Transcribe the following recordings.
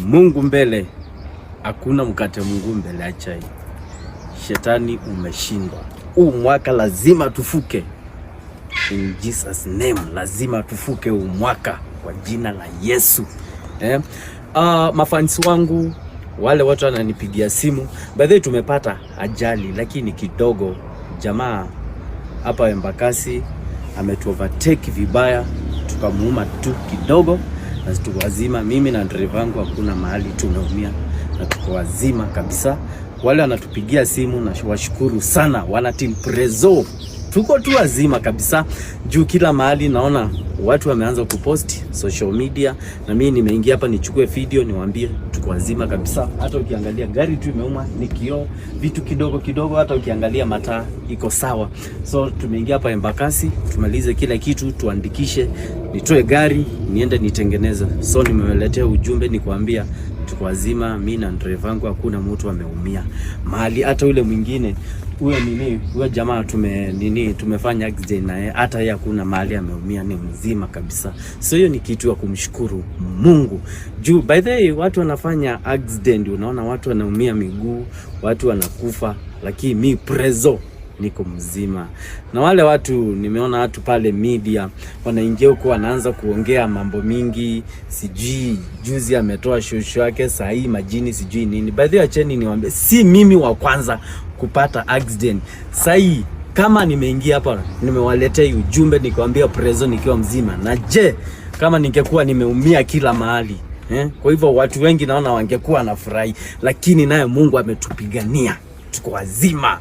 Mungu mbele, hakuna mkate Mungu mbele ya chai. Shetani umeshindwa. Huu mwaka lazima tufuke. In Jesus name lazima tufuke huu mwaka kwa jina la Yesu. Mafansi wangu, wale watu wananipigia simu, by the way tumepata ajali lakini kidogo. Jamaa hapa Embakasi ametuovertake vibaya, tukamuuma tu kidogo na tuko wazima. Mimi na driver wangu hakuna mahali tumeumia na tuko wazima kabisa. Wale wanatupigia simu na washukuru sana, wana team Prezo, tuko tu wazima kabisa. Juu kila mahali naona watu wameanza kupost social media, na mimi nimeingia hapa nichukue video niwaambie tuko wazima kabisa. Hata ukiangalia gari tu imeuma, ni kioo, vitu kidogo kidogo, hata ukiangalia mataa iko sawa. So tumeingia hapa Embakasi tumalize kila kitu, tuandikishe, nitoe gari niende nitengeneze. So nimewaletea ujumbe nikwambia tuko wazima, mimi na driver wangu hakuna mtu ameumia mahali. Hata yule mwingine huyo jamaa tumefanya accident naye, hata yeye hakuna mahali ameumia, ni mzima kabisa. So hiyo ni kitu ya kumshukuru Mungu. Juu by the way watu wanafanya accident, unaona watu wanaumia miguu, watu wanakufa, lakini mimi Prezo niko mzima. Na wale watu nimeona watu pale media wanaingia huko wanaanza kuongea mambo mingi, sijui juzi ametoa shosho yake saa hii majini sijui nini. By the way acheni niwaambie, si mimi wa kwanza kupata accident. Saa hii kama nimeingia hapa nimewaletea ujumbe nikwambia Prezo nikiwa mzima, na je kama ningekuwa nimeumia kila mahali kwa hivyo watu wengi naona wangekuwa na furahi, lakini naye Mungu ametupigania tuko wazima.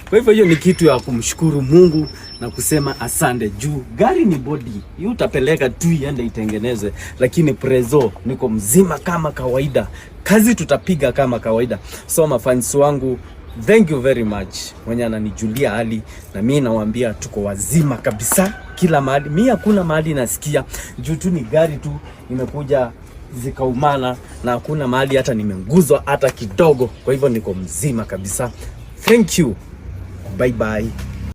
Kwa hivyo hiyo ni kitu ya kumshukuru Mungu na kusema asante. Juu gari ni body, hiyo utapeleka tu iende itengenezwe, lakini Prezo niko mzima kama kawaida, kazi tutapiga kama kawaida. So mafans wangu, thank you very much mwenye ananijulia hali, na mimi nawaambia tuko wazima kabisa kila mahali. Mimi hakuna mahali nasikia, juu tu ni gari tu imekuja zikaumana, na hakuna mahali hata nimenguzwa hata kidogo. Kwa hivyo niko mzima kabisa. Thank you. Bye bye.